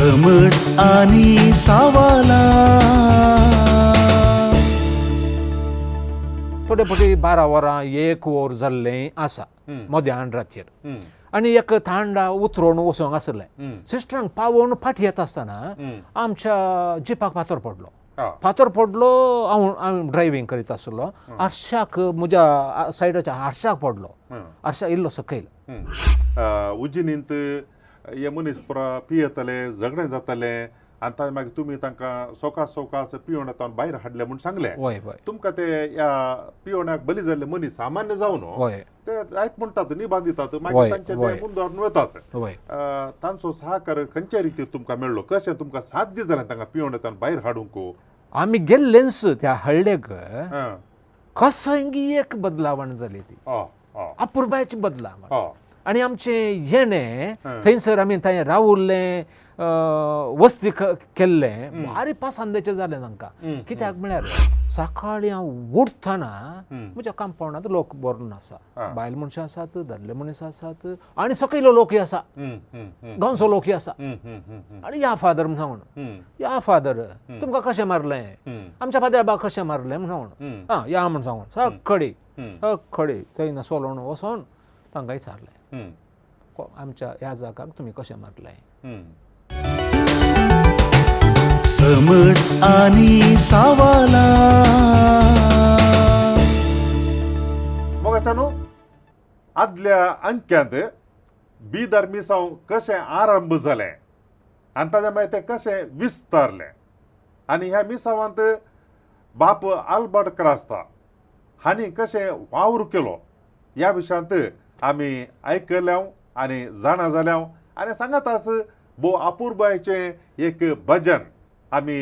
समट आणि सावाला थोडे फाटी 12 वरां 1 वर जाल्लें आसा मध्यान रातचेर आनी एक थांडा उतरोवन वसोंक आसलें सिस्टरांक पावोवन फाटी येता आसतना आमच्या जिपाक फातर पडलो हांव ड्रायव्हिंग करीत आसलो आरशाक म्हज्या सायडाच्या आरशाक पडलो आरशा इल्लो सकयल उज्जिनींत हे मनीस पुरा पियेतले झगडें जातालें आनी मागीर तुमी तांकां सोकास पिवण येतावन भायर हाडले म्हूण सांगलें वय तुमकां ते ह्या पिवण्याक बली जाल्ले मनीस सामान्य जावन वय ते जायत म्हणटात निबांद दितात मागीर तांचे ते मुंदोर वतात वय तांचो सहकार खंयच्या रितीन तुमकां मेळ्ळो कशें तुमकां साध्य जालें तांकां पिवण येतावन भायर हाडूंक आमी गेल्लेंच त्या हळडेक कसंगी एक बदलावण जाली ती अपुर्बायची बदलावण आनी आमचें येणें थंयसर आमी थंय रावुल्लें वस्ती केल्लें भारी पासंदेचें जालें तांकां कित्याक म्हळ्यार सकाळीं हांव उठतना म्हज्या कंपाउंडांत लोक भरून आसा बायल मनशां आसात दादले मनीस आसात आनी सकयलो लोकूय आसा गांवचो लोकूय आसा आनी या फादर म्हण सांगून या फादर तुमकां कशें मारलें आमच्या फादराबाक कशें मारलें म्हण सांगून या म्हण सांगून सखडी थंय सोलोवन वचोन तांकां विचारलें आमच्या ह्या जागाक तुमी कशें मारलें समट आणि सावाला मोगाच्यानो आदल्या अंक्यांत बिदर मिसांव कशें आरंभ जालें आनी ताच्या मागीर तें कशें विस्तारलें आनी ह्या मिसावांत बाप आल्बर्ट क्रास्ता हांणी कशें वावर केलो ह्या विशयांत आमी आयकल्यां आनी जाणा जाल्यां आनी सांगात आस भोव अपुर्बायेचें एक भजन आमी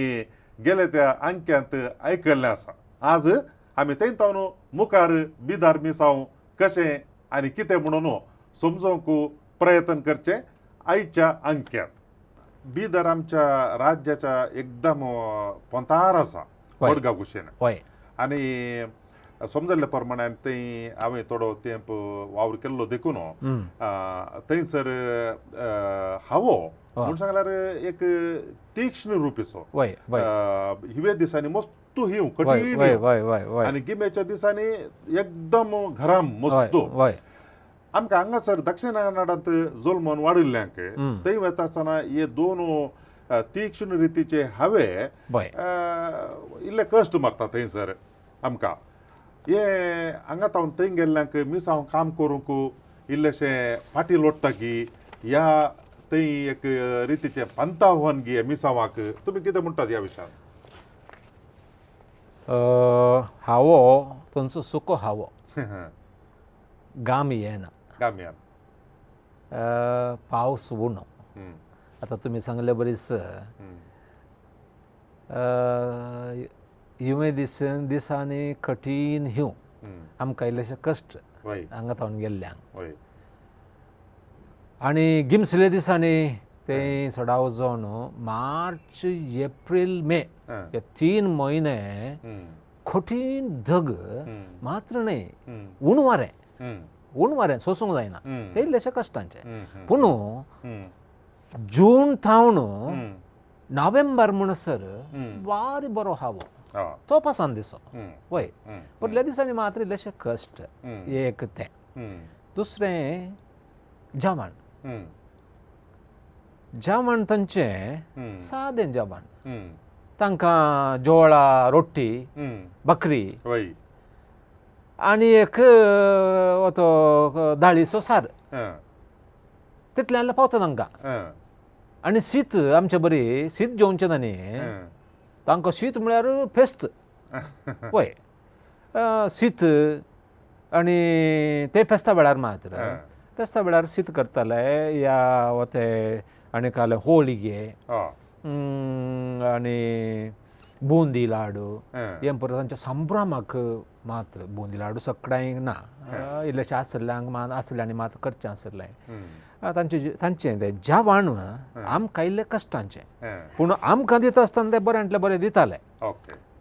गेले त्या अंक्यांत आयकल्लें आसा आज आमी थंयतावन मुखार बिदार मिसांव कशें आनी कितें म्हणून समजोवंक प्रयत्न करचे आयच्या अंक्यांत बिदर आमच्या राज्याच्या एकदम पोंतार आसा मडगांव कुशीन आनी समजल्ले प्रमाणे थंय हांवें थोडो तेंप वावर केल्लो देखून थंयसर हावो म्हूण सांगल्यार एक तीक्ष्ण रुपीचो हिवे दिसांनी मस्तू हिंव कठीण आनी गिमेच्या दिसांनी एकदम घराम मस्तू आमकां हांगासर दक्षिण कन्नडांत जल्मोन वाडिल्ल्यांक थंय वता आसतना हे दोन तीक्ष्ण रितीचे हावे इल्ले कश्ट मारता थंयसर आमकां हे हांगा तावन थंय गेल्ल्यांक मिसांव काम करूंक इल्लेशें फाटी लोटता की ह्या थंय एक रितीचें पंथावन गी मिसांवाक तुमी कितें म्हणटात ह्या विशयांत हावो थंयचो सुको हावो गाम येना गाम्यान पावस उणो आतां तुमी सांगले बरीच हिंवे दिसांनी कठीण हिंव आमकां इल्लेशे कश्ट हांगा थावन गेल्ल्यांक आनी गिमसले दिसांनी ते सडाव जावन मार्च एप्रील मे हे 3 म्हयने कठीण धग मात्र न्ही उण वारें सोसूंक जायना ते इल्लेशे कश्टांचे पूण जून थावन नोव्हेंबर म्हणसर बारी बरो हावो तो पासान दिसो वय उरल्या दिसांनी मात्र इल्लेशे कश्ट एक तें दुसरें जेवण तांचें सादें जेवण तांकां जोळा रोट्टी बकरी आनी एक तो दाळीचो सार तितल्यान पावता तांकां आनी शीत आमचे बरी शीत जेवचें ना न्ही तांकां शीत म्हळ्यार फेस्त वय शीत आनी ते फेस्ता वेळार मात्र फेस्ता वेळार शीत करताले या वते आनी काले होळिगे आनी बुंदी लाडू हे परत तांच्या संभ्रमाक मात्र बुंदी लाडू सगळ्यांक ना इल्लेशे आसल्यांनी मात करचें आसलें तांचें तें जेवण आमकां इल्लें कश्टांचें पूण आमकां दिता आसतना तें बऱ्यांतलें बरें दितालें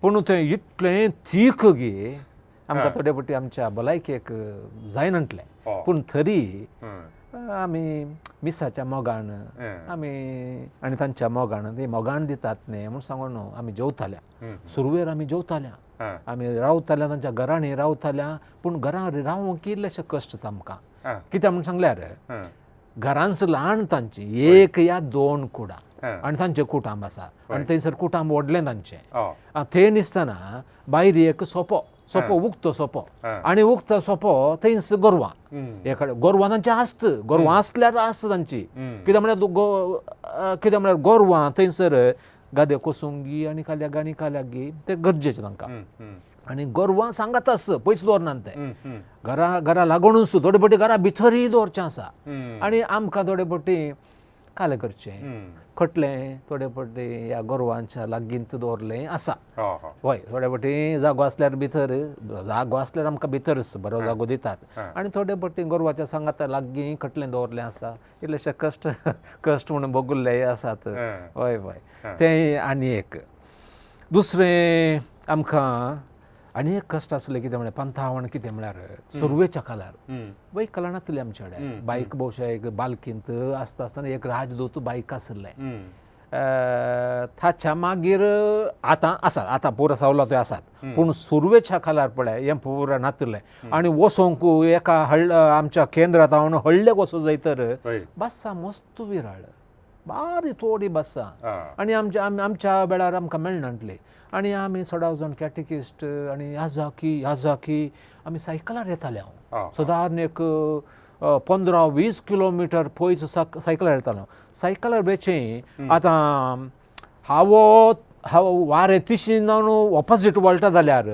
पूण तें इतलें तीख गी आमकां थोडे फावटी आमच्या भलायकेक जायनासलें पूण तरी आमी मिसाच्या मोगान आमी आनी तांच्या मोगान ते मोगान दितात न्ही म्हूण सांगून आमी जेवताल्या सुरवेर आमी जेवताल्या आमी रावताल्या तांच्या घरांनी रावताल्या पूण घरां रावूंक कितलेशे कश्ट आमकां कित्याक म्हूण सांगल्यार घरांच ल्हान तांची एक या दोन कुडां आनी तांचे कुटांब आसा आनी थंयसर कुटांब व्हडलें तांचें थंय न्हिसतना भायर एक सोपो उक्तो सोपो आनी उक्तो सोपो थंयच गोरवां एकडे गोरवां तांची आसत गोरवां आसल्यार आसत तांची कित्याक म्हळ्यार गोरवां थंयसर गादे कोसूंक आनी काल्याक आनी काल्याक गी ते गरजेचें तांकां आनी गोरवां सांगात आस पयस दवरनात ते घरा लागूनच थोडे फावटी घरा भितरय दवरचें आसा आनी आमकां थोडे फावटी कालें करचें खटलें थोडे फावटी ह्या गोरवांच्या लागींत दवरलें आसा हय थोडे फावटी जागो आसल्यार भितर जागो आसल्यार आमकां भितरच बरो जागो दितात आनी थोडे फावटी गोरवाच्या सांगाता लागीं खटलें दवरलें आसा इल्लेशे कश्ट म्हणून भोगुल्ले आसात हय हय तें आनी एक दुसरें आमकां आनी एक कश्ट आसलें कितें म्हळ्यार पंथावण कितें म्हळ्यार सुरवेच्या काळार बायक नासली आमचे कडेन बायक भोवशा एक बालकींत आसता आसतना एक राजदूत बायक आसलें ताच्या मागीर आतां पुरो सवलतो आसात पूण सुरवेच्या काळार पळय हें पुरो नासलें आनी वसोंक एका आमच्या केंद्रांत हांव हळ्ळेक वचूं जाय तर बस्सा मस्त विराळ बारी थोडी बस्सा आनी आमच्या वेळार आमकां मेळनासली आनी आमी सडाव जाण कॅटेकिस्ट आनी याजाकी आमी सायकलार येताले हांव सादारण एक 15-20 किलोमिटर पयस सायकलार येतालो सायकलार वेचें आतां हांव वारें तिशीन ऑपोजीट वळटा जाल्यार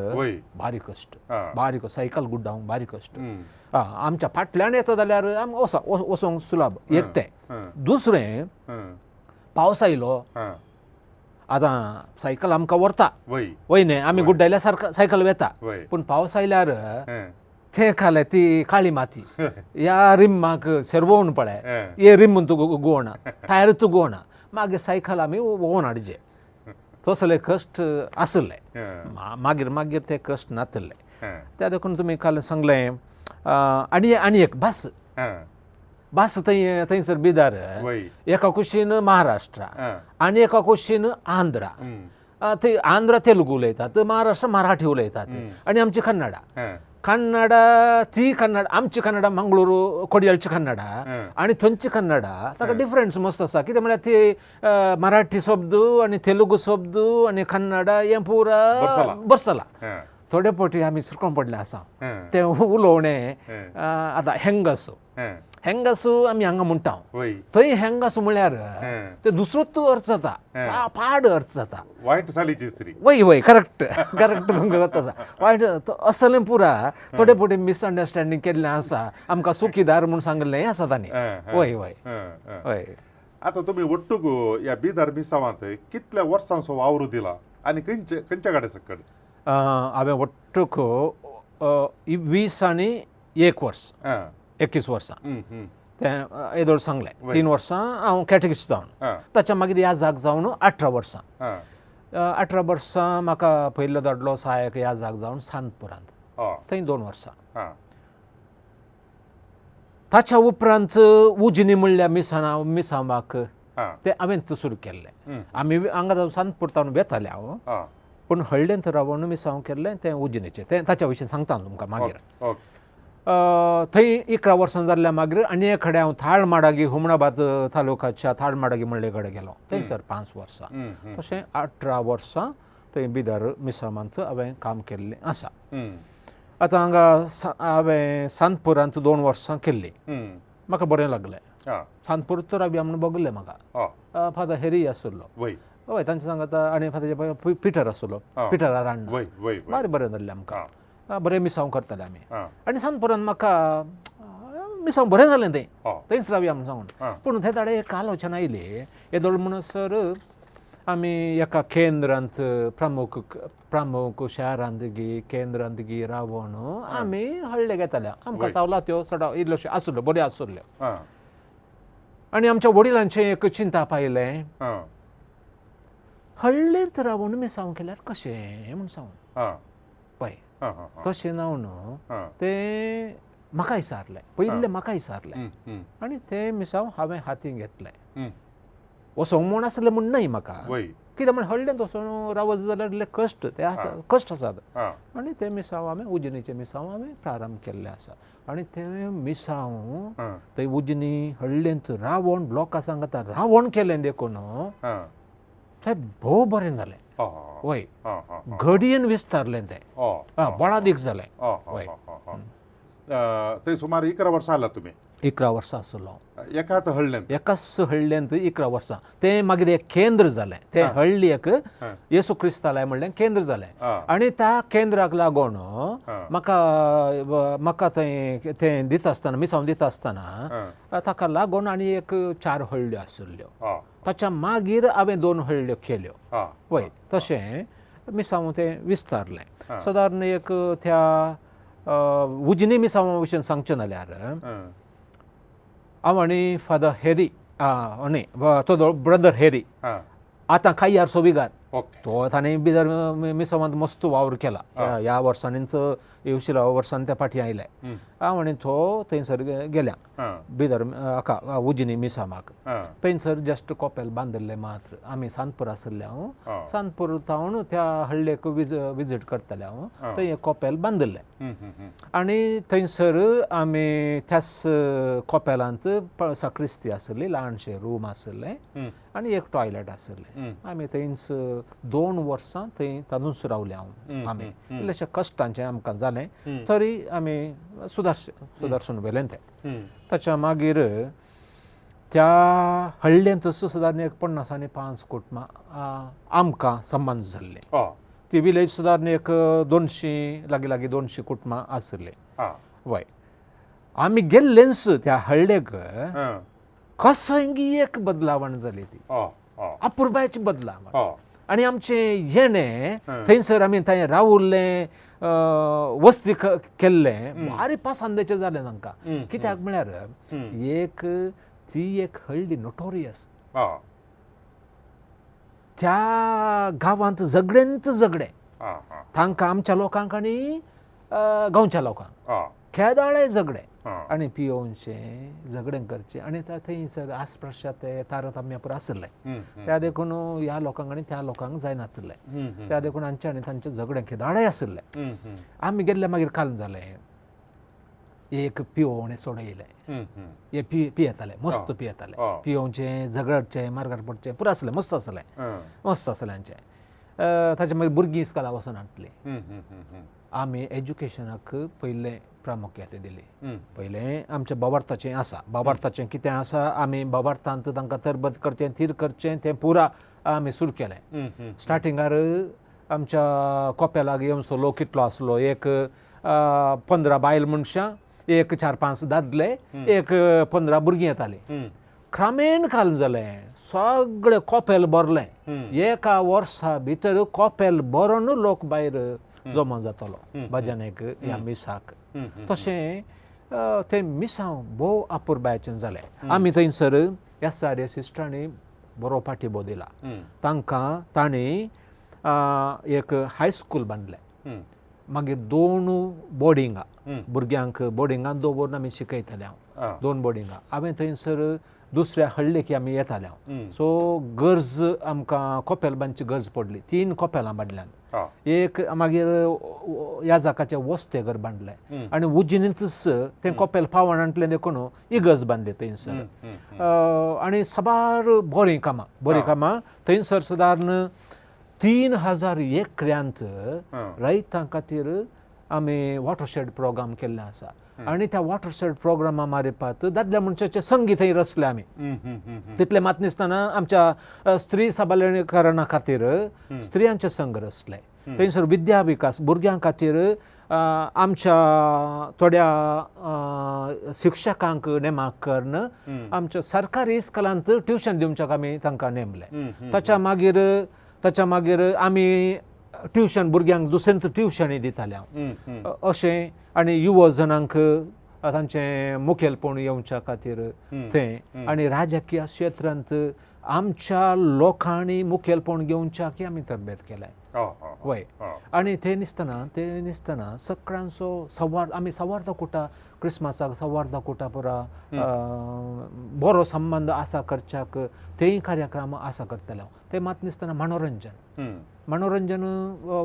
बारी कश्ट सायकल गुड्डावंक बारी कश्ट आमच्या फाटल्यान येता जाल्यार वसोंक सुलभ एक तें दुसरें पावस आयलो आतां सायकल आमकां व्हरता वय न्ही आमी गुड्डायल्या सारका सायकल वेता पूण पावस आयल्यार तें खालें ती काळी माती ह्या रिम्माक सेरवून पळय हे रिम्म तूं घुंवना टायर तूं घुंवना मागीर सायकल आमी व्होंवन हाडचे तसले कश्ट आसले मागीर ते कश्ट नासले त्या देखून तुमी काल सांगलें आनी एक बस थंयसर बिदार एका कुशीन महाराष्ट्रा आनी एका कुशीन आंध्रा थंय आंध्रा तेलुगू उलयतात महाराष्ट्र मराठी उलयतात आनी आमची कन्नडा आमची कन्नडा मंगळूरू कोडयाळची कन्नडा आनी थंयची कन्नडा ताका डिफरन्स मस्त आसा कितें म्हळ्यार ती मराठी शब्द आनी तेलुगू शब्द आनी कन्नडा हें पुरा बसला थोडे फावटी आमी सुरकोन पडले आसा तें उलोवणें आतां हेंगासू आमी हांगा म्हणटा थंय हेंगासू म्हळ्यार ते दुसरोच अर्थ जाता पाड अर्थ जाता वायट सालीची स्त्री वय करेक्ट तुमकां कळटा आसा वायट असलें पुरा थोडे फावटी मिसअंडरस्टँडींग केल्लें आसा आमकां सुखीदार म्हूण सांगलें आसा तांणी वय आतां तुमी वट्टूक ह्या बिदार मिसावांत कितल्या वर्सांचो वावर दिला आनी खंयच्या गाड्या सकट हांवें वट्टूक 20 आनी 1 वर्स 21 वर्सां तें येदोळ सांगलें 3 वर्सां हांव कॅटेकिस्ट जावन ताच्या मागीर ह्या जाग जावन 18 वर्सां 18 वर्सां म्हाका पयलो धाडलो सहायक ह्या जाग जावन सांतपुरांत थंय 2 वर्सां ताच्या उपरांत उजनी म्हणल्या मिसावाक तें हांवें सुरू केल्लें आमी हांगा सांतपूर तावन वेताले हांव पूण हळडेंत रावून मिसांव केल्लें तें उजनीचें तें ताच्या विशीं सांगता तुमकां मागीर थंय 11 वर्सां जाल्ल्या मागीर आनी एक कडेन हांव थाळमाडागी हुमणाबाद तालुकाच्या थाळमाडागी म्हणले कडेन गेलो थंयसर 5 वर्सां तशें 18 वर्सां थंय बिदार मिसामांत हांवें काम केल्लें आसा आतां हांगा हांवें सांतपुरांत 2 वर्सां केल्लीं म्हाका बरें लागलें सांतपूर तर रावया म्हणून बगलें म्हाका फादर हेरी आसलो हय तांचे सांगता आनी फादर पिटर आसलो पिटरा राण्णा बरें जाल्लें आमकां बरें मिसांव करताले आमी आनी सांतपुरांत म्हाका मिसांव बरें जालें तें थंयच रावया म्हणून सांगून पूण ते दाडे एक आलोचना आयली येदोळ म्हणसर आमी एका केंद्रांत प्रमुख शारांत केंद्रांत रावून आमी हळ्ळे घेताले आमकां सवलत्यो चड इल्ल्योश्यो आसल्यो बऱ्यो आसल्यो आनी आमच्या वडिलांचें एक चिंता आयलें हळ्ळेंत रावून मिसांव केल्यार कशें म्हूण सांगून पळय तशें जावन तें म्हाका विचारलें पयले म्हाका विचारलें आनी ते मिसांव हांवें हातीन घेतलें वसोंक म्हूण आसलें म्हूण न्हय म्हाका कित्याक म्हण हळडेंत वचून रावत जाल्यार इल्ले कश्ट ते आसा कश्ट आसात आनी ते मिसांव हांवें उजनीचे मिसांव हांवें प्रारंभ केल्ले आसा आनी ते मिसांव थंय उजनी हळडेंत रावण लोकां सांगता रावण केलें देखून थंय भोव बरें जालें वय घडयेन विस्तारलें तें बळादीक जालें वय ते सुमार 11 वर्सां जाला तुमी 11 वर्सां आसलो एकाच हळडेंत एकाच हळडेंत 11 वर्सां तें मागीर एक केंद्र जालें ते हळडीक येसू क्रिस्तालय म्हणलें केंद्र जालें आनी त्या केंद्राक लागून म्हाका थंय तें दिता आसतना मिसांव दिता आसतना ताका लागून आनी एक 4 हळड्यो आशिल्ल्यो ताच्या मागीर हांवें 2 हळड्यो केल्यो वय तशें मिसांव तें विस्तारलें सादारण एक त्या उजनी मिसांवा विशीं सांगचें जाल्यार हांव आनी फादर हेरी न्ही तो ब्रदर हेरी आतां कांय सोबिगार तो ताणें भितर मिसांवांत मस्त वावर केला ह्या वर्सांनीच येवशिल्ल्या वर्सांनी त्या फाटीं आयले हांव आनी तो थंयसर गेल्या भितर हाका उजनी मिसांवाक थंयसर जस्ट कॉपेल बांदिल्लें मात्र आमी सांतपूर आसले हांव सांतपूर तावन त्या हळडेक विजीट करताले हांव थंय एक कॉपेल बांदिल्लें आनी थंयसर आमी त्याच कॉपेलांत साक्रिस्ती आसली ल्हानशें रूम आसलें आनी एक टॉयलेट आसलें आमी थंयच 2 वर्सां थंय तातूंच रावले हांव आमी इल्लेशें कश्टांचें आमकां जालें तरी आमी सुदर्शन व्हेलें तें ताच्या मागीर त्या हळडेंतच सादारण एक 50 आनी 5 कुटुंबां आमकां संबंद जाल्ले ती विलेज सादारण एक 200 लागीं 200 कुटुंबां आसले वय आमी गेल्लेच त्या हळडेक कसंगी एक बदलावण जाली ती अपुर्बायची बदलावण आनी आमचें येणें थंयसर आमी थंय रावुल्लें वस्ती केल्लें भारी पसंदेचें जालें तांकां कित्याक म्हळ्यार ती एक हळडी नोटोरियस त्या गांवांत झगडेंत झगडे तांकां आमच्या लोकांक आनी गांवच्या लोकांक खेदाळे झगडे आनी पियोनशें झगडें करचें आनी थंयसर आस्पृश्य ते तारतम्य पुरो आसलें त्या देखून ह्या लोकांक आनी त्या लोकांक जायनासलें त्या देखून हांचे आनी तांचें झगडें खेदाळे आसलें आमी गेल्ले मागीर काल जालें एक पियोवणें सोडयलें हे पियेताले मस्त पियेताले पियोवचें झगडचें मारगार पडचें पुरो आसलें मस्त आसलें हांचें ताचे मागीर भुरगीं इस्कॉला वचून हाडटलीं आमी एज्युकेशनाक पयलें प्रामुख्यान दिली पयलें आमचें बाबार्थाचें आसा बाबार्थाचें कितें आसा आमी बाबार्थांत तांकां तरबत करचें थीर करचें तें पुरा आमी सुरू केलें स्टार्टिंगार आमच्या कॉपेलाक येवचो लोक कितलो आसलो एक 15 बायल मनशां एक 4-5 दादले एक 15 भुरगीं येतालीं क्रमेन काल जालें सगळें कॉपेल भरलें एका वर्सा भितर कॉपेल भरून लोक भायर जमा जातलो भजनेक ह्या मिसाक तशें तें मिसांव भोव अपुर्बायेचें जालें आमी थंयसर SRA सिस्टरांनी बरो पाठिंबो दिला तांणी एक हायस्कूल बांदलें मागीर 2 बोर्डिंगां भुरग्यांक बोर्डिंगांत दवरून आमी शिकयताले हांव 2 बोर्डिंगां हांवें थंयसर दुसऱ्या हळडेक आमी येताले हांव सो गरज आमकां कॉपेल बांदची गरज पडली 3 कॉपेलां बांदल्यांत एक मागीर ह्या जाकाचें वस्तेघर बांदलें आनी उजनींतच तें कॉपेल पावण आणलें देखून इगर्ज बांदली थंयसर आनी साबार बरीं कामां थंयसर सादारण 3000 एकऱ्यांत रैतां खातीर आमी वॉटरशेड प्रोग्राम केल्ले आसा आनी त्या वॉटरशेड प्रोग्रामा मार्फत दादल्या मनशाचें संगीत थंय रचलें आमी तितलें मात नासतना आमच्या स्त्री सबलीकरणा खातीर स्त्रियांचे संघ रचले थंयसर विद्या विकास भुरग्यां खातीर आमच्या थोड्या शिक्षकांक नेमाक करून आमच्या सरकारी इस्कॉलांत ट्युशन दिवच्याक आमी तांकां नेमलें ताच्या मागीर आमी ट्युशन भुरग्यांक दुसरेंत ट्युशनी दिताले हांव अशें आनी युवा जनांक तांचें मुखेलपण येवच्या खातीर तें आनी राजकीय क्षेत्रांत आमच्या लोकांनी मुखेलपण घेवनच्या की आमी तरबेत केलाय वय आणि ते निसतना सगळ्यांचो संवाद आमी संवाद कुटा क्रिस्मसाक संवाद कुटा पुरा बरो संबंध आसा करच्याक तेय कार्यक्रम आसा करतले ते मात निसतना मनोरंजन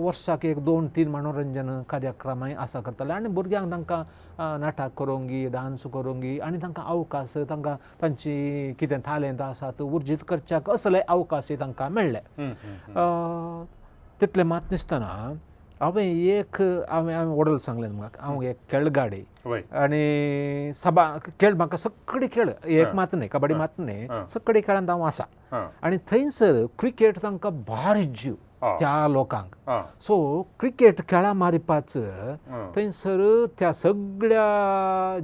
वर्साक 1-2-3 मनोरंजन कार्यक्रमय आसा करतले आनी भुरग्यांक तांकां नाटक करूंगी डान्स करूंगी आनी तांकां अवकाश तांकां तांची कितें थालेंत आसा तें उर्जीत करच्याक असले अवकाश तांकां मेळ्ळे तितले मात निसतना हांवें वडल सांगलें म्हाका हांव एक खेळगाडी आनी सभा खेळ म्हाका सगळे खेळ एक मात न्ही कबड्डी मात न्ही सगळे खेळांत हांव आसा आनी थंयसर क्रिकेट तांकां भारी जीव त्या लोकांक सो क्रिकेट खेळा मारपाच थंयसर त्या सगळ्या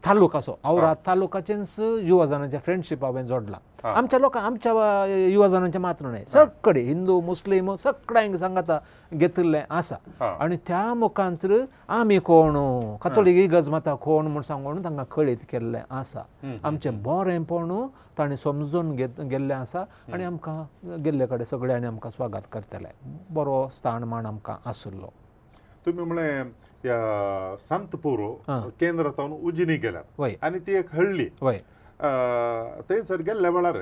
तालुकाचो औराद तालुकाचेच युवजनांचे फ्रेंडशीप हांवें जोडला आमच्या लोकांक आमच्या युवजनांचे मात्र न्ही सगळे हिंदू मुस्लीम सगळ्यांक सांगाता घेतिल्लें आसा आनी त्या मुखांतर आमी कोण कातोलीक इगर्ज माता कोण म्हूण सांगून तांकां कळीत केल्लें आसा आमचें बरेंपण ताणें समजून गेल्लें आसा आनी आमकां गेल्ले कडेन सगळ्यांनी आमकां स्वागत करतले बरो स्थान मान आमकां आशिल्लो तुम्ही म्हळें या सांतपूर केंद्रांत उजिनी गेल्यात आनी ती एक हळ्ळी थंयसर गेल्ल्या वेळार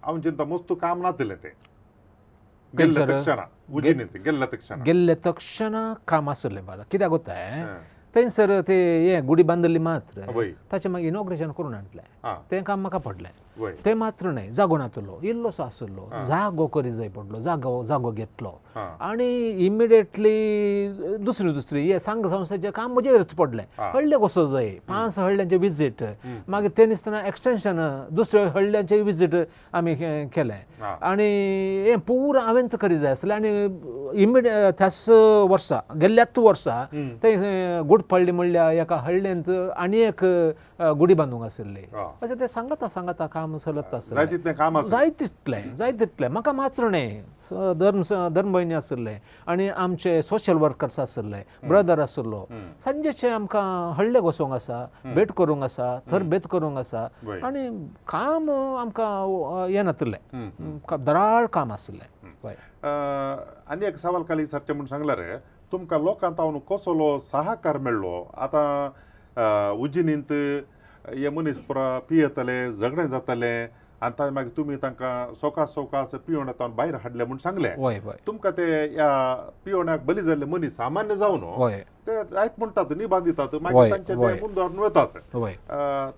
हांव चिंता मस्त काम नातलें तें गेल्ले तक्षणा काम आसलें बाबा कित्याक गोताय थंयसर ते हे गुडी बांदली मात्र ताचें मागीर इनॉग्रेशन करून हाडलें तें काम म्हाका पडलें ते मात्र न्ही जागो नातलो इल्लोसो आसलो जागो करी जाय पडलो जागो घेतलो आनी इमिडिएटली दुसरी हे संघ संस्थेचें काम म्हजेरच पडलें हळ्ळे कसो जाय 5 हळ्ळ्यांचे विजीट मागीर ते निसतना एक्सटेंशन दुसऱ्या हळ्ळ्यांचे विजीट आमी केलें आनी हें पुरो हांवें करी जाय आसलें आनी इमिडिएट त्याच वर्सा गेल्ल्याच वर्सा थंय गुड पडली म्हणल्या एका हळ्ळेंत आनी एक गुडी बांदूंक आशिल्ली अशें ते सांगता काम चलत आसलें जाय तितलें म्हाका मात्र न्ही धर्म भयणी आशिल्ले आनी आमचे सोशल वर्कर्स आशिल्ले ब्रदर आशिल्लो सांजेचे आमकां हळ्ळे वचोंक आसा भेट करूंक आसा तरबेत करूंक आसा आनी काम आमकां हें नातलें दराळ काम आशिल्लें आनी एक सवाल खाली विचारचें म्हूण सांगल्यार तुमकां लोकांत हांव कसलो सहकार मेळ्ळो आतां उजिनींत हे मनीस पुरा पियेतले झगडें जातलें आनी ताजे मागीर तुमी तांकां सोकास पियोन येता भायर हाडले म्हूण सांगलें तुमकां ते ह्या पियोण्याक बली जाल्ले मनीस सामान्य जावन ते जायत म्हणटात निबान दितात मागीर तांचे ते मुंदोर वतात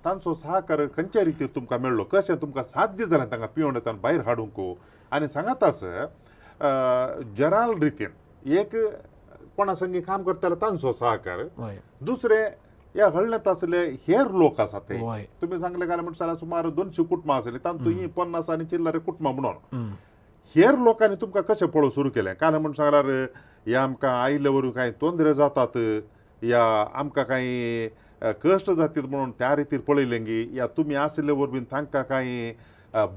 तांचो सहकार खंयच्या रितीन तुमकां मेळ्ळो कशें तुमकां साध्य जालें तांकां पियोन येता भायर हाडूंक आनी सांगातास जराल रितीन एक कोणा संगी काम करताले तांचो सहकार दुसरे ह्या हळ्ळ्यांत आसले हेर लोक आसात ते तुमी सांगले काय म्हणटा सुमार 200 कुटुंबां आसली तातूंत ही 50 आनी चिल्लरे कुटुंबां म्हणून हेर लोकांनी तुमकां कशें पळोवंक सुरू केलें काय म्हण सांगल्यार हे आमकां आयिल्ले वरून कांय तोंदरे जातात या आमकां कांय कश्ट जातात म्हणून त्या रितीन पळयलें गी या तुमी आशिल्ले वरवीं तांकां कांय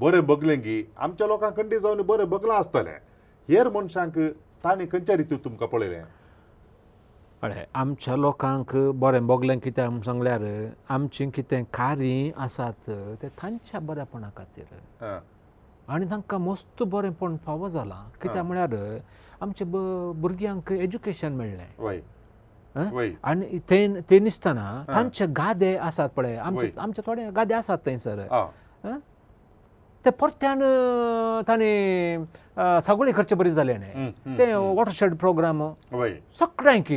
बरें बगलें गी आमच्या लोकांक खंडी जावन बरें बगलां आसतलें हेर मनशांक तांणी खंयच्या रितीन तुमकां पळयलें आमच्या लोकांक बरें बगलें कित्याक म्हूण सांगल्यार आमचीं कितें कार्य आसात ते तांच्या बरेपणा खातीर आनी तांकां मस्त बरेंपण फावो जालां कित्याक म्हळ्यार आमच्या भुरग्यांक एज्युकेशन मेळ्ळें आनी ते निसतना तांचे गादे आसात पळय आमचे थोडे गादे आसात थंयसर ते परत्यान तांणी सगळे खर्च बरी जाले न्ही ते वॉटरशेड प्रोग्राम सगळ्यांक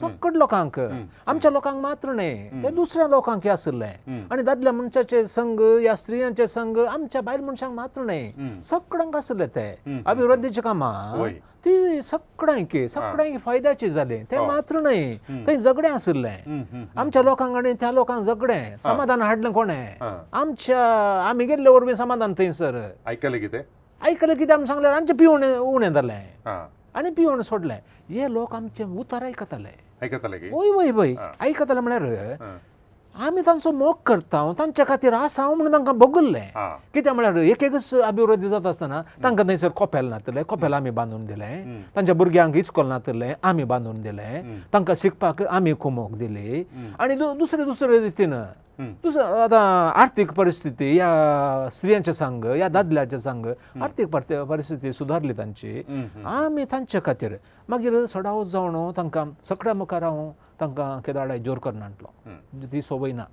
सगळे लोकांक आमच्या लोकांक मात्र न्ही ते दुसऱ्या लोकांक आशिल्ले आनी दादल्या मनशाचे संघ या स्त्रियांचे संघ आमच्या बायल मनशांक मात्र न्ही सगळ्यांक आशिल्ले ते अभिवृद्धीची कामां ती सगळ्यांक फायद्याची जाली ते मात्र न्ही थंय झगडें आशिल्लें आमच्या लोकांक आनी त्या लोकांक झगडें समाधान हाडलें कोणें आमी गेल्ले वरवीं समाधान थंयसर आयकलें कितें आमी सांगल्यार आमचें पिवण उणें जालें आनी पिवण सोडलें हे लोक आमचें उतर आयकताले वय आयकताले म्हळ्यार आमी तांचो मोग करता तांच्या खातीर आसा म्हणून तांकां बगल्लें कित्याक म्हळ्यार एकच अभिवृद्धी जाता आसतना तांकां थंयसर कोपेल नातलें कोपेल आमी बांदून दिलें तांच्या भुरग्यांक इस्कॉल नातलें आमी बांदून दिलें तांकां शिकपाक आमी कुमोक दिली आनी दुसरे रितीन दुसरं आता आर्थिक परिस्थिती या स्त्रियांच्या सांग या दादल्याच्या सांग आर्थिक परिस्थिती सुधारली तांची आमी तांचे खातीर मागीर सडावत जावन तांकां सगळ्या मुखार हांव तांकां केदारडा जोर करना आणलो ती सवय ना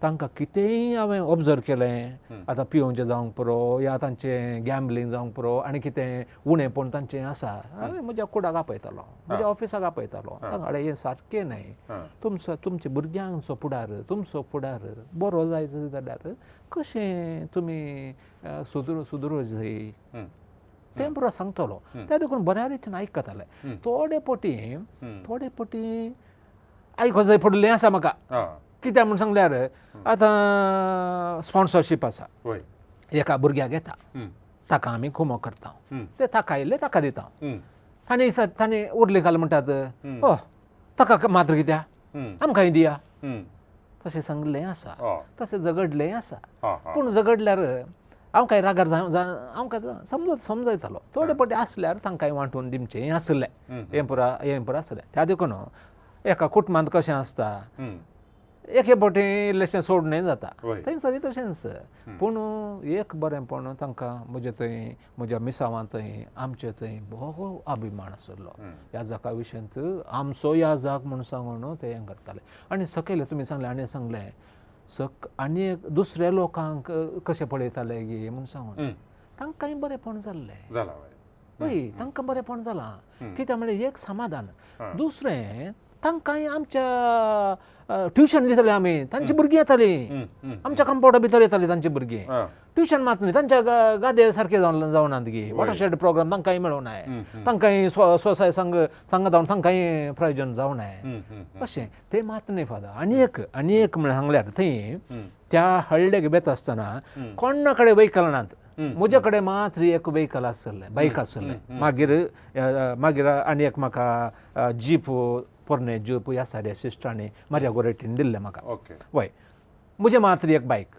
तांकां कितेंय हांवें ऑब्जर्व केलें आतां पिवोवचें जावंक पुरो या तांचें गॅम्बलींग जावंक पुरो आनी कितें उणेंपण तांचें आसा हांवें म्हज्या कुडाक आपयतालो म्हज्या ऑफिसाक आपयतालो तांगडे हें सारकें न्हय तुमच्या भुरग्यांचो फुडार तुमचो फुडार बरो जायचो जाल्यार कशें तुमी सुदरूं जाय तें पुरो सांगतलो त्या देखून बऱ्या रितीन आयकताले थोडे पटी आयको जाय पडलें आसा म्हाका कित्याक म्हूण सांगल्यार आतां स्पॉन्सरशीप आसा एका भुरग्याक येता ताका आमी कुमक करता ते ताका आयिल्ले ताका दिता ताणें उरले घाल म्हणटात ताका मात्र कित्याक आमकांय दिया तशें सांगलें आसा तशें झगडलें आसा पूण झगडल्यार हांव कांय रागार हांव समजयतालो थोडे पटी आसल्यार तांकांय वांटून दिवचें हें आसलें हें पुरो आसलें त्या देखून एका कुटुंबांत कशें आसता एके पटी इल्लेशें सोडणें जाता थंयसरी तशेंच पूण एक बरेंपण तांकां म्हजे थंय म्हज्या मिसावां थंय आमचे थंय बरो अभिमान आसलो ह्या जाका विशयंत आमचो ह्या जाग म्हूण सांगून ते हें करताले आनी सकयल तुमी सांगलें आनी सांगलें आनी दुसऱ्या लोकांक कशें पळयताले गे म्हूण सांगून तांकांय बरेंपण जाल्लें हय तांकां बरेंपण जालां कित्याक म्हणल्यार एक समाधान दुसरें तांकांय आमच्या ट्युशन दिताले आमी तांची भुरगीं येतालीं आमच्या कंपाउंडा भितर येतालीं तांची भुरगीं ट्युशन मात न्ही तांच्या गादे सारके जावनात गे वॉटरशेड प्रोग्राम तांकांय मेळोनाय तांकांय स्वसाय सांगत जावन तांकांय प्रयोजन जावनाय अशें तें मात न्ही फादर आनी एक म्हळ्यार सांगल्यार थंय त्या हळडेक बेत आसतना कोणा कडेन वेहिकल नात म्हजे कडेन मात्र एक वेहिकल आसलें बायक आसलें मागीर आनी एक म्हाका जीप पोरणे जीप ह्या साऱ्या सिस्टरांनी म्हाज्या गोरेटीन दिल्लें म्हाका वय म्हजे मात्र एक बायक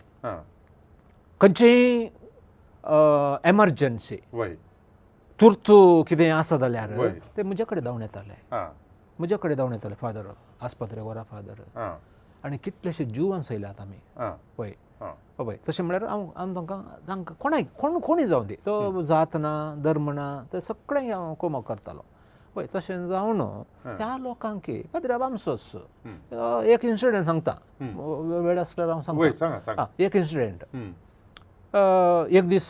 खंयचीय एमर्जन्सी तुर्त कितें आसा जाल्यार ते म्हजे कडेन धांवन येताले फादर आस्पत्रेक व्हरा फादर आनी कितलेशे जीव वाचयल्यात आमी पळय पळय तशें म्हळ्यार हांव तांकां कोणूय जावं दी तो जात ना धर्म ना ते सगळें हांव कुमक करतालो पळय तशें जावन त्या लोकांक पाद्र्याब आमचोच एक इन्सिडंट सांगता वेळ आसल्यार हांव सांगता एक इन्सिडंट एक दीस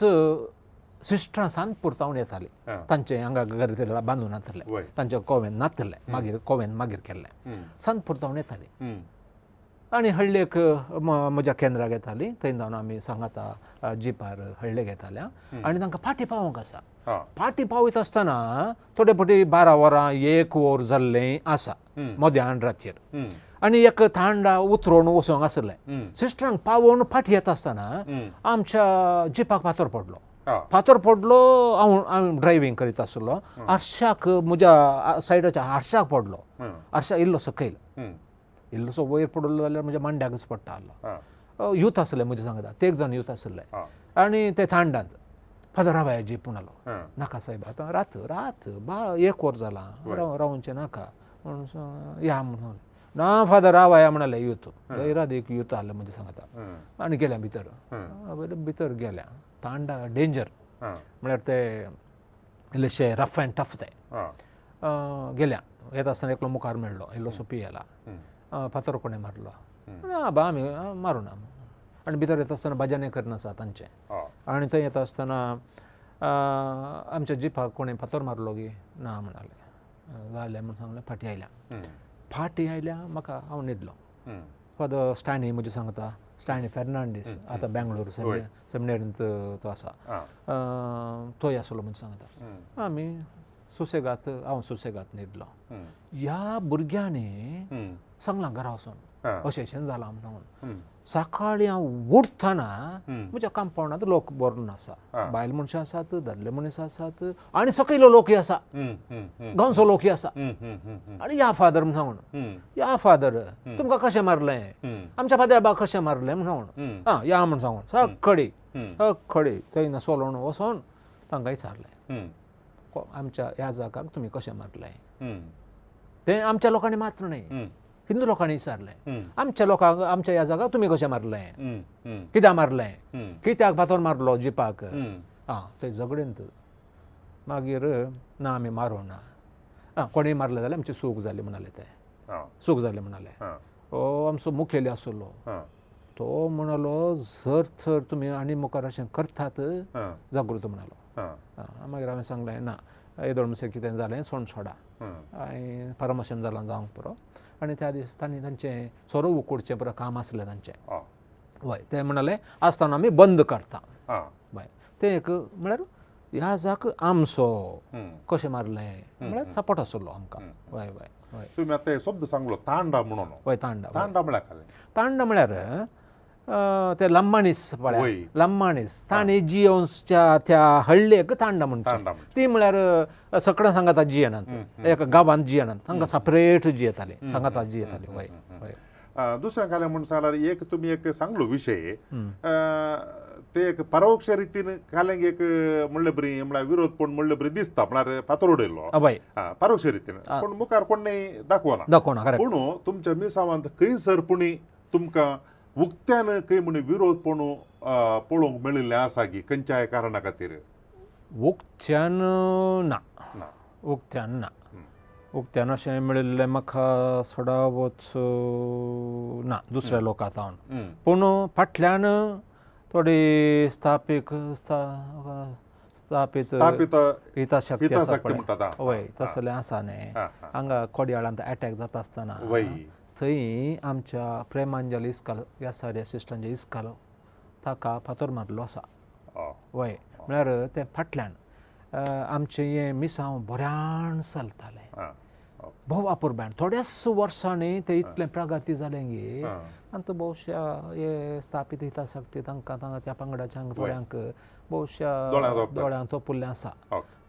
सिस्टरां सांत पुरतावन येतालीं तांचे हांगा घरा बांदून नातले तांचे कोवेन नातले मागीर केल्लें सांत पुरतावन येतालीं आनी हळडेक म्हज्या केंद्राक येतालीं थंय जावन आमी सांगाता जिपार हळडेक येताल्या आनी तांकां फाटीं पावोंक आसा फाटीं पावयत आसतना थोडे फावटी 12 वरां 1 वर जाल्लें आसा मध्यान रातचेर आनी एक थांडा उतरोवन वचोंक आसलें सिस्टरांक पावोवन फाटीं येता आसतना आमच्या जिपाक फातर पडलो हांव ड्रायव्हिंग करीत आसलो आरशाक म्हज्या सायडाच्या आरशाक पडलो आरशा इल्लो सकयल इल्लोसो वयर पडलो जाल्यार म्हज्या मांड्याकच पडटा आसलो यूथ आसलें म्हजें सांगता ते एक जाण यूथ आसले आनी ते थांडांत फादर रावाया जीप म्हणलो नाका सायब आतां रात 1 वर जालां रावचें नाका म्हणून या म्हणून ना फादर रावाया म्हणले यूथ दैराद एक यूथ आसलें म्हजें सांगता आनी गेल्या भितर गेल्या थांडा डेंजर म्हळ्यार ते इल्लेशे रफ एंड टफ ते गेल्या येता आसतना एकलो मुखार मेळ्ळो इल्लोसो पियेला फातर कोणें मारलो बा आमी मारूं ना आनी भितर येता आसतना भजन करना आसा तांचें आनी थंय येता आसतना आमच्या जिपाक कोणें फातर मारलो गे ना म्हणाले जालें म्हणून सांगलें फाटीं आयल्या म्हाका हांव न्हिदलो फादर स्टॅनी म्हजें सांगता स्टॅनी फेर्नांडीस आतां बेंगळूर सेमिनारींत तो आसा थंय आसलो म्हणून सांगता आमी हांव सुसेगाद न्हिदलो ह्या भुरग्यांनी सांगलां घरा वचून अशें जालां म्हणून सकाळीं हांव उठतना म्हज्या कंपाउंडांत लोक भरून आसा बायल मनशां आसात दादले मनीस आसात आनी सकयलो लोकूय आसा गांवचो लोकूय आसा आनी या फादर म्हूण सांगून या फादर तुमकां कशें मारलें आमच्या फादराबाक कशें मारलें म्हूण सांगून या म्हूण सांगून सखळी थंय सोलोवन वचोन तांकां विचारलें आमच्या ह्या जागाक तुमी कशें मारलें तें आमच्या लोकांनी मात्र न्हय हिंदू लोकांनी विचारलें हम्म. आमच्या लोकांक आमच्या ह्या जागा तुमी कशें मारलें हम्म. हम्म. कित्याक मारलें हम्म. कित्याक फातर मारलो जिपाक हम्म. आं ते झगडेंत मागीर ना आमी मारूं ना आं कोणी मारलें जाल्यार आमची चूक जाली म्हणाले ते हा. चूक जाली म्हणाले हा. हो आमचो मुखेली आसलो हा. तो म्हणालो जर तर तुमी आनी मुखार अशें करतात हा. जागृत म्हणालो हा. मागीर हांवें सांगलें ना येदोळ म्हणसर कितें जालें सोण सोडा हा. हांवें परमर्शन जालां जावंक पुरो आनी त्या दीस तांणी तांचें सोरो उकडचें पुरो काम आसलें तांचें हा. वय ते म्हणाले आसतना आमी बंद करता हा. वय ते एक म्हळ्यार ह्या जाक आमचो हम्म. कशें मारलें म्हळ्यार सपोर्ट आसलो आमकां वय वय वय तुम्ही आता हे शब्द सांगलो तांडा म्हणून वय तांडा तांडा म्हळ्यार काय तांडा म्हळ्यार ते लंबाणीस पळय वय. लंबाणीस तांणी जियोच्या त्या हळ्ळेक तांडा म्हणटा तांडा म्हणटा. ती म्हळ्यार सकळ्या सांगाता जियेनात एका गांवांत जियेनात तांकां सपरेट जियेताले सांगाता जियेताले वय वय दुसऱ्या काय म्हणून सांगल्यार एक तुम्ही एक सांगलो विषय ते एक परोक्ष रितीन काल्यांक एक म्हणले बरी म्हळ्यार विरोध पण म्हणले बरी दिसता म्हळ्यार फातर उडयलो वय परोक्ष रितीन पण मुखार कोणी दाखवना दाखोवना करेक्ट पूण तुमच्या मिसावांत खंयसरपुणी तुमकां उक्त्यान खंय म्हणे विरोध पण पळोवंक मेळिल्लें आसा की खंयच्याय कारणा खातीर उक्त्यान ना ना उक्त्यान ना उक्त्यान अशें मेळिल्लें म्हाका सडावच ना दुसऱ्या लोकां जावन पूण फाटल्यान थोडी स्थापीत स्थापीत हिताशक्ती आसा हिताशक्ती पळय म्हणटात वय तसलें आसा न्ही हांगा कोडयाळांत अटॅक जाता आसतना वय थंय आमच्या प्रेमांजल इस्काल ह्या सारे असिस्टंट इस्काल ताका फातर मारलो आसा वय म्हळ्यार ते फाटल्यान आमचें हें मिसांव बऱ्यान चलतालें भोव वापुरब्यान थोड्याच वर्सांनी ते इतलें प्रगती जालें गे आनी भोवशा हे स्थापीत हिताशक्ती तांकां त्या पंगडाच्यांक थोड्यांक भोवशा दोळ्यांक तोपुल्लें आसा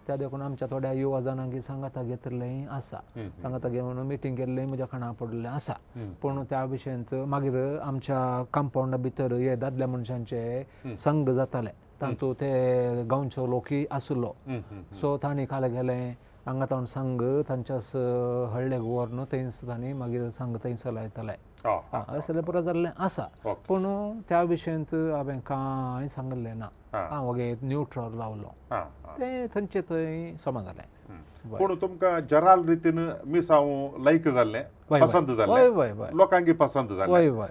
त्या देखून आमच्या थोड्या युवा जाणांक सांगाता घेतलें आसा सांगाता घेवन मिटींग केल्लें म्हज्या काना पडलें आसा पूण त्या विशयांत मागीर आमच्या कंपाउंडा भितर हे दादल्या मनशांचे संघ जाताले तातूंत ते गांवचो लोकूय आसलो सो तांणी काल गेलें हांगा तावन संघ तांच्याच हळ्ळेक व्हरून थंयच तांणी मागीर संघ थंयच लायताले असलें पुरो जाल्लें आसा पूण त्या विशयांत हांवें कांय सांगलें ना हांव वगे न्यूट्रल रावलो ते थंयचे थंय समा जालें पूण तुमकां जराल रितीन मिसांव लायक जाल्लें पसंत वय जाल्लें वय वय लोकांकी पसंत जाल्लें वय वय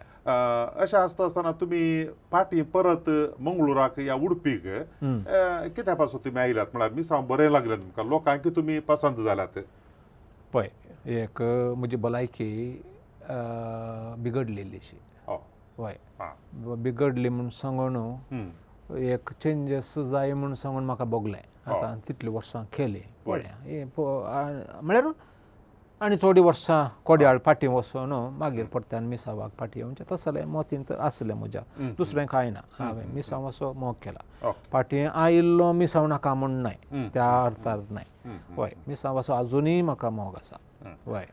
अशें आसता आसतना तुमी फाटीं परत मंगळुराक या उडपीक कित्या पासून तुमी आयल्यात म्हळ्यार मिसांव बरें लागलें तुमकां लोकांकी तुमी पसंत जाल्यात पळय एक म्हजी भलायकी बिगडलेलीशी वय बिगडली म्हूण सांगून एक चेंजीस जाय म्हूण सांगून म्हाका भोगलें आतां तितलीं वर्सां केली पळया म्हळ्यार आनी थोडीं वर्सां कोड्याळ फाटीं वचून मागीर परत्यान मिसावाक फाटीं येवचें तसलें मोतींत आसलें म्हज्या दुसरें कांय ना हांवें मिसांव असो मोग केला फाटीं आयिल्लो मिसांव नाका म्हूण न्हय त्या अर्थार न्हय वय मिसांव असो आजुनूय म्हाका मोग आसा वय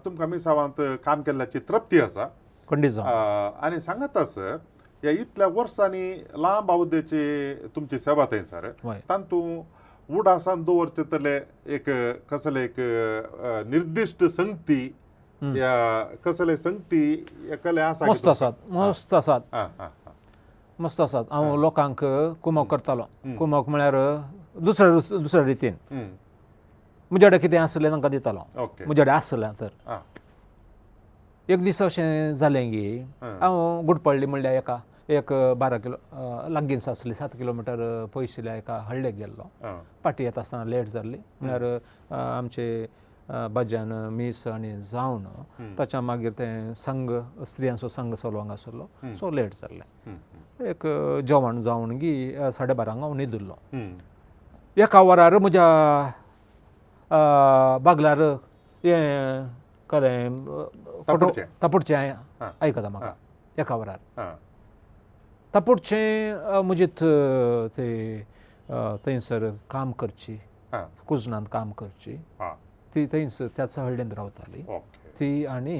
तुमकां मिसावांत काम केल्ल्याची तृप्ती आसा खंडीत जावन आनी सांगाताच ह्या इतल्या वर्सांनी लांब अवधीची तुमची सेवा थंयसर तातूंत उडासान दवरचेतले एक कसले एक निर्दिश्ट संगती या कसले संगती एकले आसा मस्त आसात मस्त आसात मस्त आसात हांव लोकांक कुमक करतालो कुमक म्हळ्यार दुसऱ्या रितीन म्हजे कडेन कितें आसलें तांकां दितालो म्हजे कडेन आसलें तर एक दीस अशें जालें की हांव गुडपळ्ळी म्हणल्यार एक 12 किलो लागींच आसली 7 किलोमिटर पयशिल्ल्या एका हळ्ळेक गेल्लो पाटी येता आसतना लेट जाल्ली म्हळ्यार आमचे बाज्यान मीस आनी जावन ताच्या मागीर तें संघ स्त्रियांचो संघ चलोवंक आसलो सो लेट जाल्लें एक जेवण जावन गी 12:30 हांव न्हिदुल्लो एका वरार म्हज्या बागलार हें खरें तापुडचें आयकता म्हाका एका वरार तापुडचें म्हजें ते थंयसर काम करची कुजनांत काम करची ती थंयच त्याच हळ्ळेंत रावताली ती आनी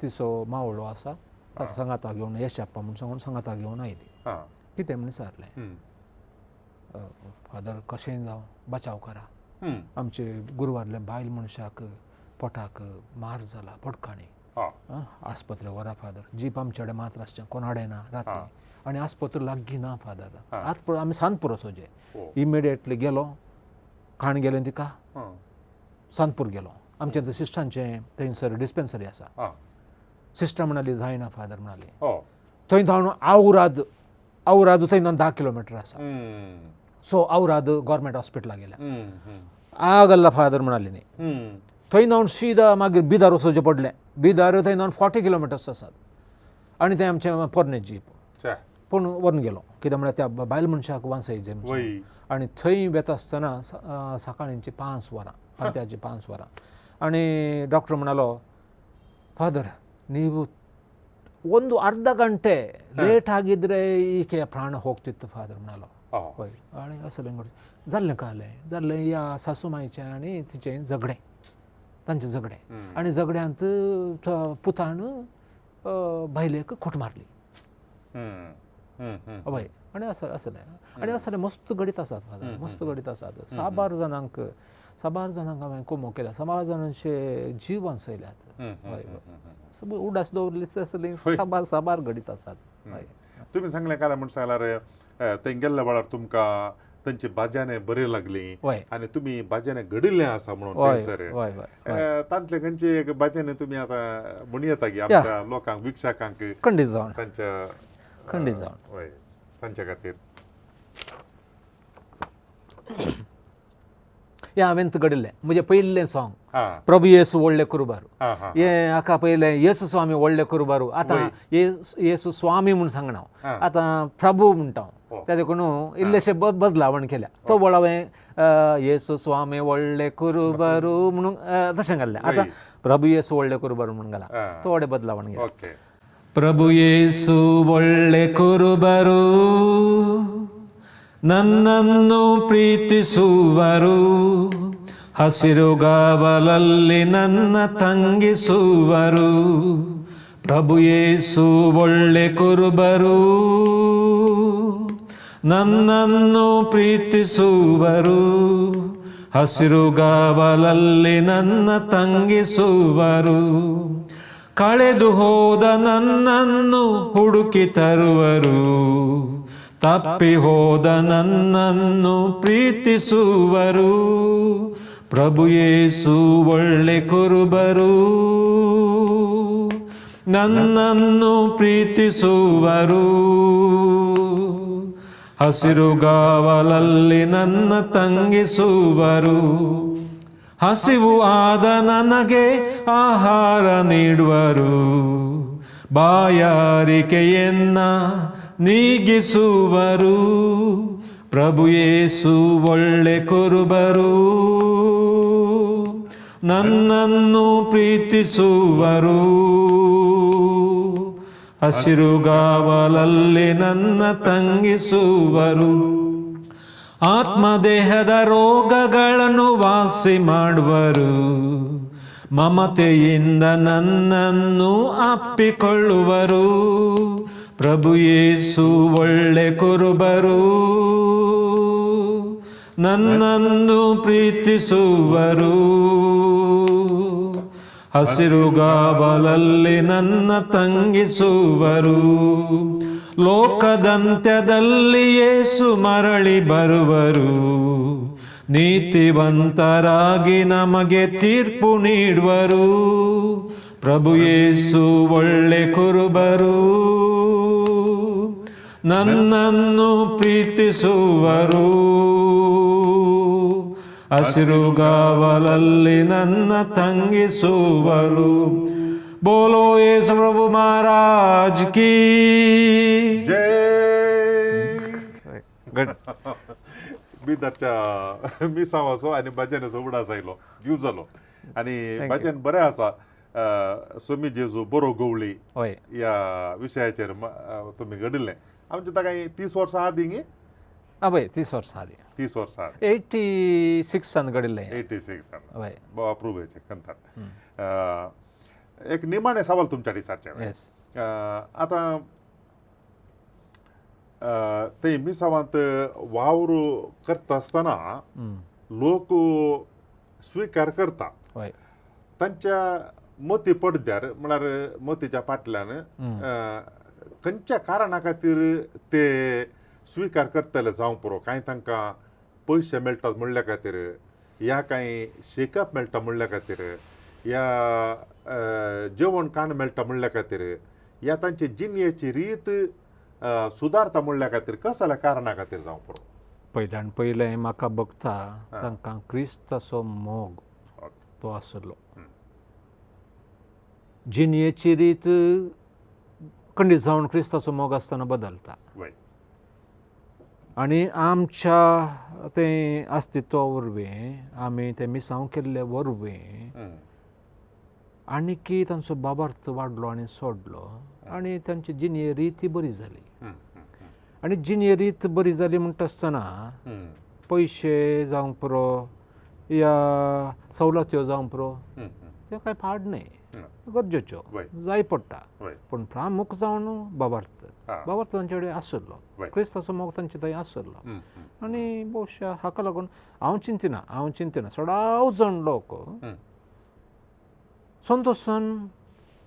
तिचो मावळो आसा ताका सांगाता घेवन येशाप्पा म्हूण सांगून सांगाता घेवन आयली कितें म्हूण विचारलें फादर कशें जावं बचाव करा आमचे गुरवारले बायल मनशाक पोटाक मार जाला पडकाणी आस्पत्रे वरा फादर जीप आमच्याकडे मात्र आसचें कोणाडे ना राती आनी आस्पत्रे लागीं ना फादर आतां आमी सांतपूर वचोचे इमिडिएटली गेलो खाण गेलें तिका सांतपूर गेलो आमच्या थंय सिस्टरांचें थंयसर डिस्पेन्सरी आसा सिस्टर म्हणाली जायना फादर म्हणाली थंय जावन औराद थंय 10 किलोमिटर आसा सो औराद गव्हर्मेंट हॉस्पिटलाक गेल्या आगल्ला फादर म्हणाली न्ही थंय जावन सीदा मागीर बिदार वचोवचें पडलें बिदार थंय जावन 40 किलोमिटर्स आसात आनी थंय आमचें पोरने जीप पूण व्हरून गेलो कित्याक म्हळ्यार त्या बायल मनशाक वांसय आनी थंय वेता आसतना सकाळींची 5 वरां फांत्याची 5 वरां आनी डॉक्टर म्हणालो फादर ನೀವು ಒಂದು ಅರ್ಧ ಗಂಟೆ ಲೇಟ್ ಆಗಿದ್ರೆ ಈಕೆ ಪ್ರಾಣ ಹೋಗ್ತಿತ್ತು ಫಾದರ್ म्हणालो होय आनी असलें जाल्लें कालें जाल्लें ह्या सासूमाईचें आनी तिचें झगडें तांचें झगडें आनी झगड्यांत पुतान बायलेक खोट मारली हय आनी असलें मस्त गडीत आसात फादर मस्त गडीत आसात 6 जाणांक हांवें कोमो केल्या 6 जाणांचे जीव वांचयल्यात हय सगळी उडास दवरली तसली साबार घडीत आसात तुम्ही सांगलें कारण म्हण सांगल्यार थंय गेल्ल्या वेळार तुमकां तांची बाज्याने बरी लागली आनी तुमी बाज्याने घडिल्लें आसा म्हणून तांतले खंयची एक बाज्याने तुमी आतां म्हणी येता की आमच्या लोकांक विक्षकांक खंडीत जावन हय तांच्या खातीर हें हांवें घडिल्लें म्हजें पयलें सॉंग प्रभू येसू व्हडलें कुरबारू हें हाका पयलें येसू स्वामी व्हडलें कुरबारू आतां येसू स्वामी म्हूण सांगना हांव आतां प्रभू म्हणटा हांव त्या देखून इल्लेशे बदलावण केल्या तो बोळा हांवें येसू स्वामी व्हडलें कुरबारू म्हणून तशें घाल्लें आतां प्रभू येसू व्हडलें कुरबारू म्हणून घाला तो व्हडें बदलावण गेलें ಪ್ರಭು ಯೇಸು ಒಳ್ಳೆ ಕುರುಬರು ನನ್ನನ್ನು ಪ್ರೀತಿಸುವರು ಹಸಿರುಗಾವಲಲ್ಲಿ ನನ್ನ ತಂಗಿಸುವರು ಪ್ರಭು ಯೇಸು ಒಳ್ಳೆ ಕುರುಬರು ನನ್ನನ್ನು ಪ್ರೀತಿಸುವರು ಹಸಿರುಗಾವಲಲ್ಲಿ ನನ್ನ ತಂಗಿಸುವರು ಕಳೆದು ಹೋದ ನನ್ನನ್ನು ಹುಡುಕಿ ತರುವರು ತಪ್ಪಿ ಹೋದ ನನ್ನನ್ನು ಪ್ರೀತಿಸುವರು ಪ್ರಭು ಯೇಸು ಒಳ್ಳೆ ಕುರುಬರು ನನ್ನನ್ನು ಪ್ರೀತಿಸುವರು ಹಸಿರುಗಾವಲಲ್ಲಿ ನನ್ನ ತಂಗಿಸುವರು ಹಸಿವು ಆದ ನನಗೆ ಆಹಾರ ನೀಡುವರು ಬಾಯಾರಿಕೆಯನ್ನ ನೀಗಿಸುವರು ಪ್ರಭು ಯೇಸು ಒಳ್ಳೆ ಕುರುಬರು ನನ್ನನ್ನು ಪ್ರೀತಿಸುವರು ಹಸಿರುಗಾವಲಲ್ಲಿ ನನ್ನ ತಂಗಿಸುವರು ಆತ್ಮದೇಹದ ರೋಗಗಳನ್ನು ವಾಸಿ ಮಾಡುವರು ಮಮತೆಯಿಂದ ನನ್ನನ್ನು ಅಪ್ಪಿಕೊಳ್ಳುವರು ಪ್ರಭು ಯೇಸು ಒಳ್ಳೆ ಕುರುಬರು ನನ್ನನ್ನು ಪ್ರೀತಿಸುವರು ಹಸಿರುಗಾವಲಲ್ಲಿ ನನ್ನ ತಂಗಿಸುವರು ಲೋಕದಂತ್ಯದಲ್ಲಿ ಯೇಸು ಮರಳಿ ಬರುವರು ನೀತಿವಂತರಾಗಿ ನಮಗೆ ತೀರ್ಪು ನೀಡುವರು ಪ್ರಭು ಯೇಸು ಒಳ್ಳೆ ಕುರುಬರು ನನ್ನನ್ನು ಪ್ರೀತಿಸುವರು ಹಸಿರುಗಾವಲಲ್ಲಿ ನನ್ನ ತಂಗಿಸುವರು बोलो येसु प्रभु महाराज की जय बिदरच्या मिसांव असो आनी भजन असो उडास आयलो जीव जालो आनी भजन बरें आसा सोमी जेजू बरो गवळी ह्या विशयाचेर तुमी घडिल्लें आमचे ताका 30 वर्सां आदी न्ही हय 30 वर्सां आदी 30 वर्सां 86 घडिल्लें 86 हय बाबा प्रभूचे कंथार एक निमाणे सवाल तुमच्या दिसाचे आता ते मिसावांत वावर करता आसतना लोक स्वीकार करता तांच्या मोती पडद्यार म्हळ्यार मोतीच्या फाटल्यान खंयच्या कारणा खातीर ते स्विकार करतले जावं पुरो. कांय तांकां पयशे मेळटात म्हणल्या खातीर, या कांय शेकअप मेळटा म्हणल्या खातीर, या जेवण खाण मेळटा म्हणल्या खातीर, या तांची जिणेची रीत सुदारता म्हणल्या खातीर कसल्या कारणा खातीर जावं पुरो. पयल्यान पयलें म्हाका बघता तांकां क्रिस्ताचो मोग तो आसलो. जिणेची रीत खंडीत जावन क्रिस्ताचो मोग आसतना बदलता. आनी आमच्या तें अस्तित्वा वरवीं आमी तें मिसांव केल्ले वरवीं आनीकी तांचो बाबार्थ वाडलो आनी सोडलो आनी तांची जिणे रीती बरी जाली. आनी जिणे रीत बरी जाली म्हणटा आसतना पयशे जावंक पुरो या सवलत्यो जावंक पुरो त्यो कांय फाड न्हय, गरजेच्यो जाय पडटा. पूण प्रामुख जावन बाबार्थ तांचे कडेन आसलो, क्रिस्ताचो मोग तांचे थंय आसलो. आनी भोवशा हाका लागून हांव चिंतिना सडाव जाण लोक संतोशान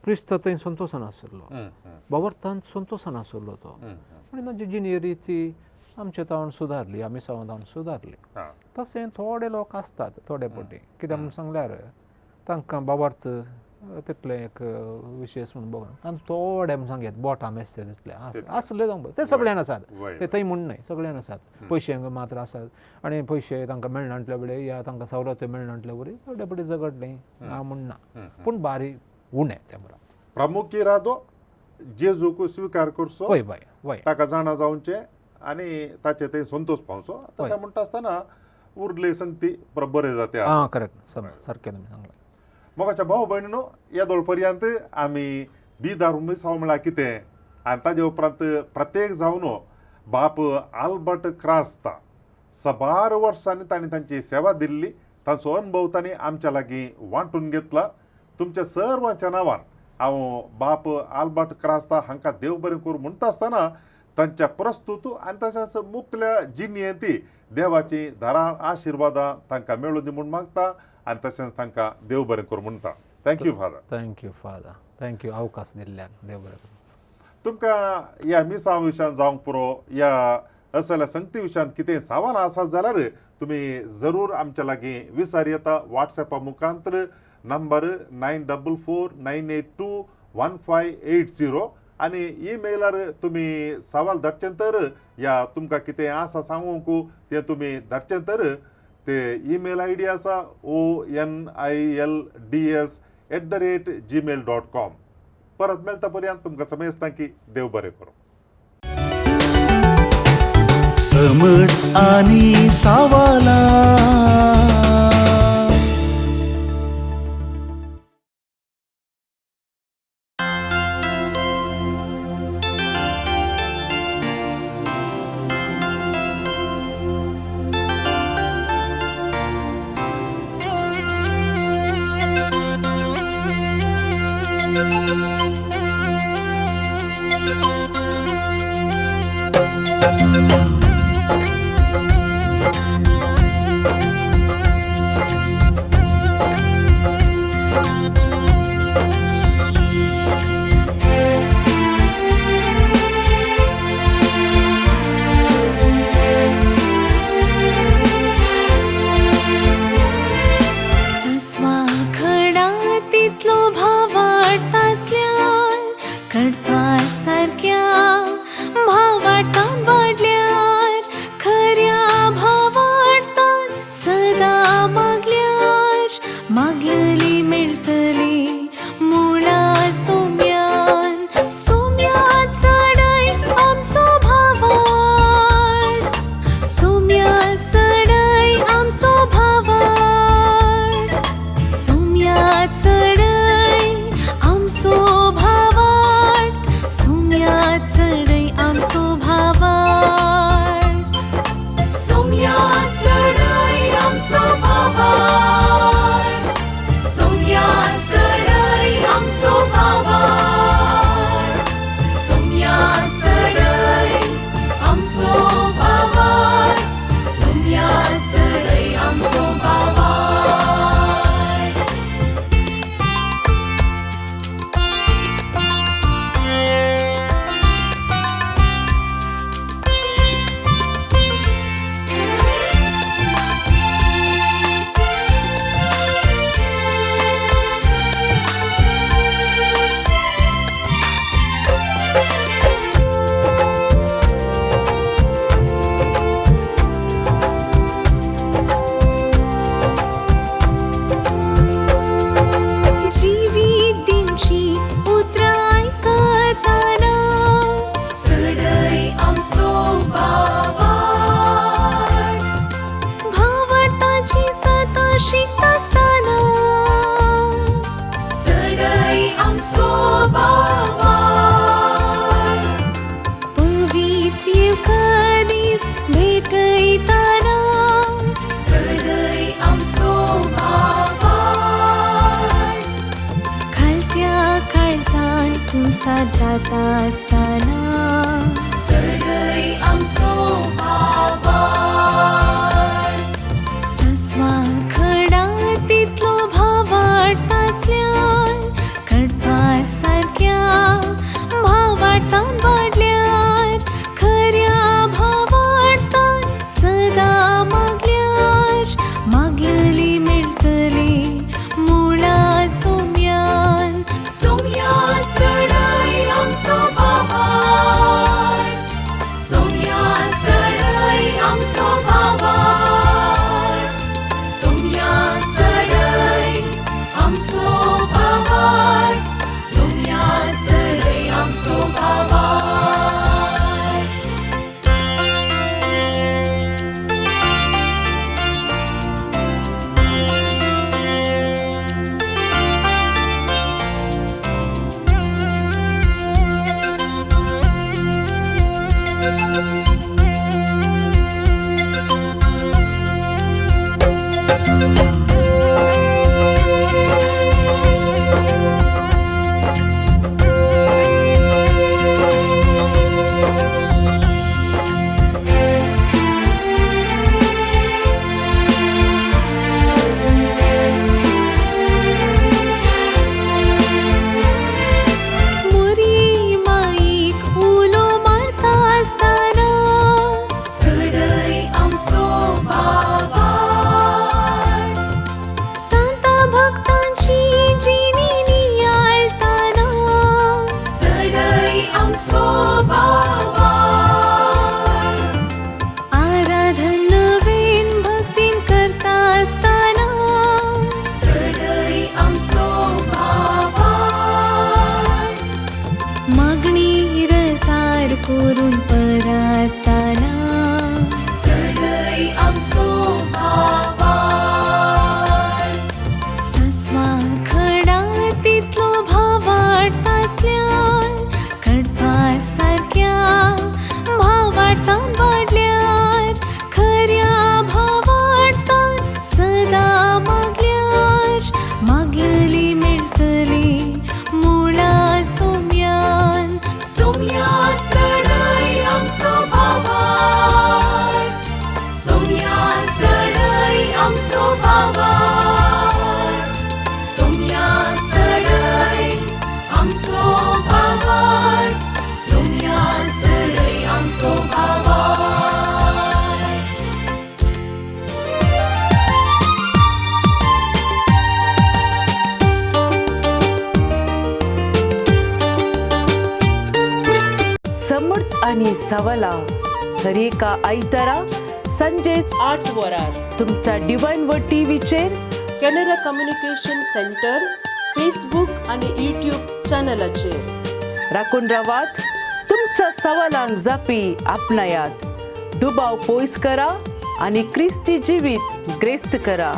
क्रिस्त थंय संतोशान आसलो, बाबार्थांत संतोशान आसलो तो. आनी तांची जिणे रिती आमचे तावन सुदारली, आमी तावन सुदारली. तशें थोडे लोक आसतात थोडे पटी, कित्याक म्हणून सांगल्यार तांकां बाबार्थ तितले एक विशेश म्हणून बघून तांकां थोडे सांगयात बोटां मेस्ते तितले आसले जावंक ते सगळ्यान आसात, ते थंय म्हूण न्हय सगळ्यान आसात. पयशे मात्र आसात आनी पयशे तांकां मेळनाटले वेळी या तांकां सवलत्यो मेळनाटले वरी थोडे पटी झगडले हांव म्हणना, पूण बारीक उणें त्या बरोबर. प्रमुख इरादो जेजूक स्विकार करचो, वय वय वय ताका जाणा जावचे आनी ताचे ते संतोष पावचो. तशें म्हणटा आसतना उरले संगती बरे जाते. करेक्ट सारकें तुमी सांगलें. मोगाच्या भाव भयणीनो, येदोळ पर्यंत आमी बिदार मिसांव म्हळ्यार कितें आनी ताजे उपरांत प्रत्येक जावन बाप आल्बर्ट क्रास्ता 12 वर्सांनी तांणी तांची सेवा दिल्ली, तांचो अनुभव तांणी आमच्या लागीं वांटून घेतला. तुमच्या सर्वांच्या नांवान हांव बाप आल्बर्ट क्रास्ता हांकां देव बरें करूं म्हणटा आसतना तांच्या प्रस्तुत आनी तशेंच मुखल्या जिणेंती देवाची धाराळ आशिर्वादां तांकां मेळूं दी म्हूण मागता आनी तशेंच तांकां देव बरें करूं म्हणटा. Thank you father. थँक्यू अवकाश दिल्ल्याक देव बरें करूं. तुमकां ह्या मिसां विशयान जावंक पुरो या असल्या संगती विशयान कितें सवालां आसात जाल्यार तुमी जरूर आमच्या लागीं विचार येता. वॉट्सॅपा मुखांतर नंबर 9444982150 आनी ईमेलार तुमी सवाल धाडचें तर या तुमकां कितें आसा सांगूंक तें तुमी धाडचें तर ते ईमेल ID आसा onilds@gmail.com. परत मेळटा पर्यंत तुमकां समेजता की देव बरें करूं. समट आणि सावाला पार जाता असताना सडई आमचो भावार सस्वा खडा तितलो भाव वाटतासल्यान कडपा सारक्या भाव वाटतान वाडल्यार खऱ्या भाव वाटतान सदा मागल्यार मागलेली मेळटली मुळा सोम्यान सोम्या सडई आमचो भावार सोम्या सडई आमचो भावार सोम्या सडई आमचो भावार सोम्या सडई आमचो भावार मोरी माईक उलो मारता असताना सडई आमचो भावार सांता भक्तांची जिणी नियाळताना सडई आमचो भावार आराधन नवीन भक्तीन करता असताना सडई आमचो भावार मागणी रसार करून परताना सडई आमचो भावार सस्वा खडा तितलो भाव वाटतासल्यान कडपा सारक्या भाव वाटतान वाडल्यार खऱ्या भाव वाटतान सदा मागल्यार मागलेली मेळटली मुळा सोम्यान सोम्या सडई आमचो भावार सोम्या सडई आमचो भावार सोम्या सडई आमचो भावार सोम्या सडई आमचो भावार समर्थ आणि सवाला हर एका आयतारा संजे 8 वरार तुमच्या डिवाइन वर्ड टीव्हीचेर कॅनरा कम्युनिकेशन सेंटर फेसबुक आणि यूट्यूब चॅनलाचेर राखून रावात. तुमच्या सवालांक जापी आपणायात. दुबाव पयस करा आणि क्रिस्ती जिवीत ग्रेस्त करा.